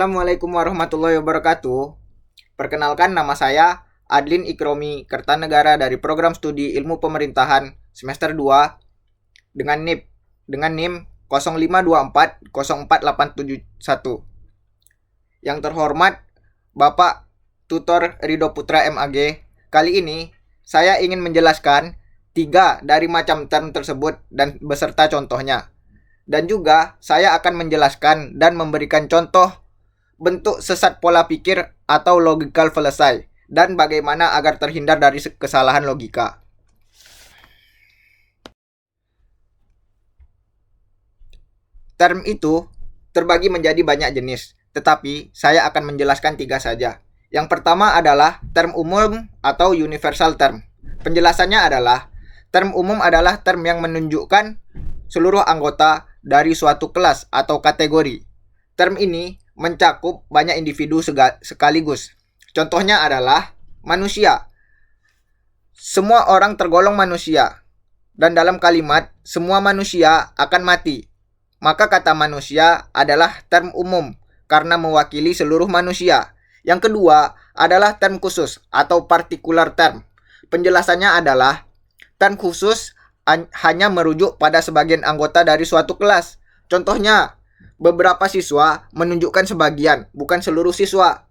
Assalamualaikum warahmatullahi wabarakatuh. Perkenalkan, nama saya Adlin Ikromi Kertanegara dari Program Studi Ilmu Pemerintahan semester 2 dengan NIM 05240481. Yang terhormat Bapak Tutor Ridho Putra MAG, kali ini saya ingin menjelaskan 3 dari macam term tersebut dan beserta contohnya. Dan juga saya akan menjelaskan dan memberikan contoh bentuk sesat pola pikir atau logical fallacy dan bagaimana agar terhindar dari kesalahan logika. Term itu terbagi menjadi banyak jenis, tetapi saya akan menjelaskan 3 saja. Yang pertama adalah term umum atau universal term. Penjelasannya adalah term umum adalah term yang menunjukkan seluruh anggota dari suatu kelas atau kategori. Term ini mencakup banyak individu sekaligus. Contohnya adalah manusia. Semua orang tergolong manusia. Dan dalam kalimat, semua manusia akan mati. Maka kata manusia adalah term umum karena mewakili seluruh manusia. Yang kedua adalah term khusus atau particular term. Penjelasannya adalah term khusus hanya merujuk pada sebagian anggota dari suatu kelas. Contohnya, beberapa siswa menunjukkan sebagian, bukan seluruh siswa.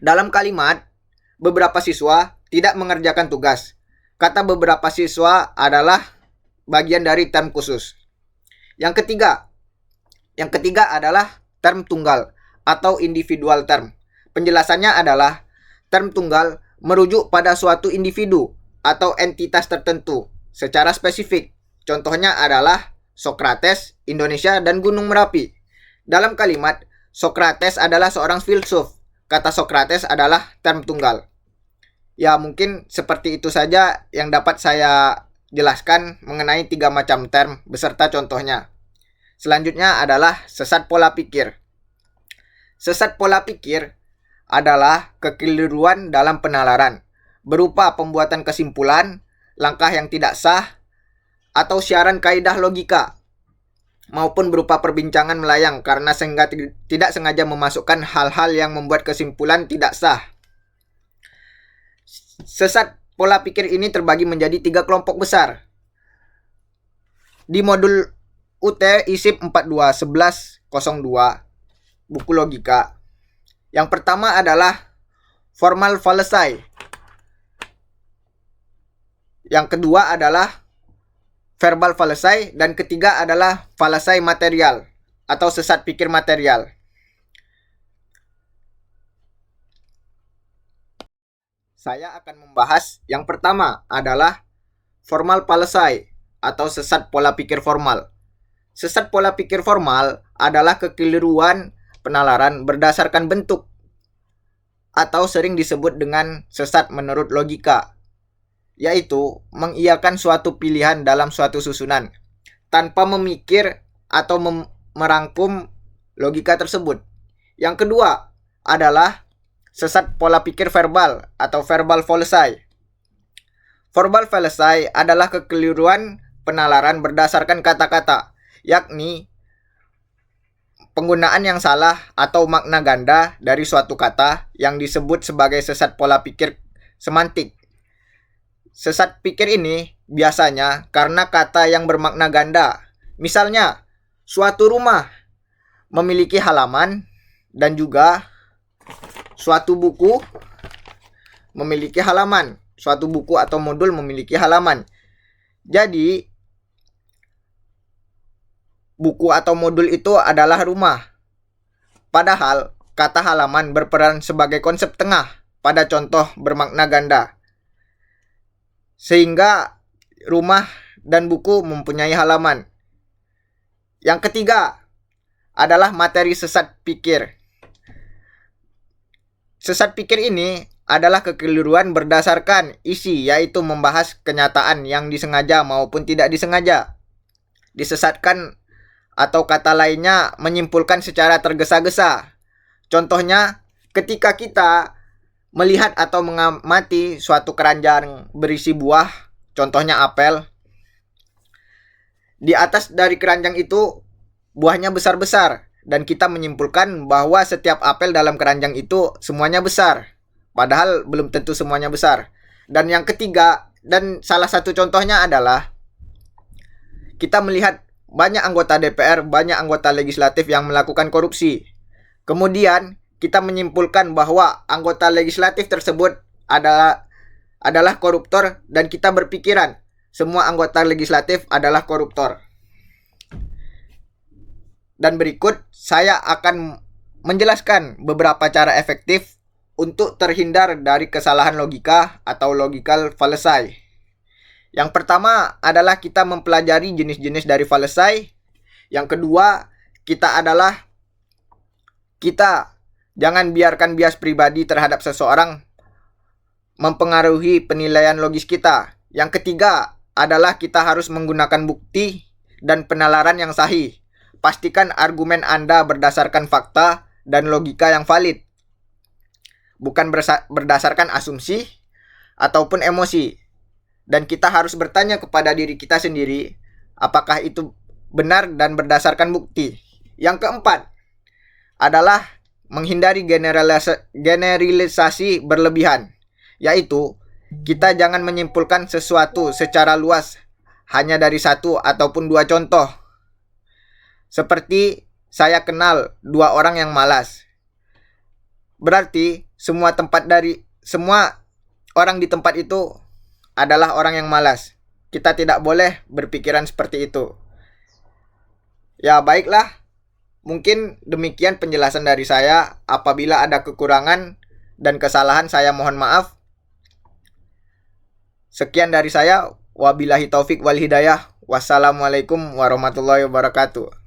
Dalam kalimat, beberapa siswa tidak mengerjakan tugas. Kata beberapa siswa adalah bagian dari term khusus. Yang ketiga adalah term tunggal atau individual term. Penjelasannya adalah term tunggal merujuk pada suatu individu atau entitas tertentu secara spesifik. Contohnya adalah Socrates, Indonesia, dan Gunung Merapi. Dalam kalimat, Socrates adalah seorang filsuf. Kata Socrates adalah term tunggal. Ya, mungkin seperti itu saja yang dapat saya jelaskan mengenai 3 macam term beserta contohnya. Selanjutnya adalah sesat pola pikir. Sesat pola pikir adalah kekeliruan dalam penalaran, berupa pembuatan kesimpulan, langkah yang tidak sah, atau siaran kaidah logika, maupun berupa perbincangan melayang karena tidak sengaja memasukkan hal-hal yang membuat kesimpulan tidak sah. Sesat pola pikir ini terbagi menjadi 3 kelompok besar. Di modul UT ISIP 421102 buku logika. Yang pertama adalah formal fallacy. Yang kedua adalah verbal fallacy, dan ketiga adalah fallacy material atau sesat pikir material. Saya akan membahas yang pertama adalah formal fallacy atau sesat pola pikir formal. Sesat pola pikir formal adalah kekeliruan penalaran berdasarkan bentuk atau sering disebut dengan sesat menurut logika, yaitu mengiyakan suatu pilihan dalam suatu susunan tanpa memikir atau merangkum logika tersebut. Yang kedua adalah sesat pola pikir verbal atau verbal fallacy. Verbal fallacy adalah kekeliruan penalaran berdasarkan kata-kata, yakni penggunaan yang salah atau makna ganda dari suatu kata yang disebut sebagai sesat pola pikir semantik. Sesat pikir ini biasanya karena kata yang bermakna ganda. Misalnya, suatu rumah memiliki halaman dan juga suatu buku memiliki halaman. Suatu buku atau modul memiliki halaman. Jadi, buku atau modul itu adalah rumah. Padahal, kata halaman berperan sebagai konsep tengah pada contoh bermakna ganda. Sehingga rumah dan buku mempunyai halaman. Yang ketiga adalah materi sesat pikir. Sesat pikir ini adalah kekeliruan berdasarkan isi, yaitu membahas kenyataan yang disengaja maupun tidak disengaja. Disesatkan atau kata lainnya menyimpulkan secara tergesa-gesa. Contohnya, ketika kita melihat atau mengamati suatu keranjang berisi buah, contohnya apel. Di atas dari keranjang itu buahnya besar-besar, dan kita menyimpulkan bahwa setiap apel dalam keranjang itu semuanya besar. Padahal belum tentu semuanya besar. Dan yang ketiga, dan salah satu contohnya adalah kita melihat banyak anggota DPR, banyak anggota legislatif yang melakukan korupsi. Kemudian kita menyimpulkan bahwa anggota legislatif tersebut adalah koruptor dan kita berpikiran semua anggota legislatif adalah koruptor. Dan berikut saya akan menjelaskan beberapa cara efektif untuk terhindar dari kesalahan logika atau logical fallacy. Yang pertama adalah kita mempelajari jenis-jenis dari fallacy. Yang kedua, kita jangan biarkan bias pribadi terhadap seseorang mempengaruhi penilaian logis kita. Yang ketiga adalah kita harus menggunakan bukti dan penalaran yang sahih. Pastikan argumen Anda berdasarkan fakta dan logika yang valid, bukan berdasarkan asumsi ataupun emosi. Dan kita harus bertanya kepada diri kita sendiri, apakah itu benar dan berdasarkan bukti. Yang keempat adalah menghindari generalisasi berlebihan, yaitu kita jangan menyimpulkan sesuatu secara luas hanya dari satu ataupun dua contoh. Seperti saya kenal 2 orang yang malas. Berarti semua orang di tempat itu adalah orang yang malas. Kita tidak boleh berpikiran seperti itu. Ya baiklah, mungkin demikian penjelasan dari saya. Apabila ada kekurangan dan kesalahan, saya mohon maaf. Sekian dari saya. Wabillahi taufik wal hidayah. Wassalamualaikum warahmatullahi wabarakatuh.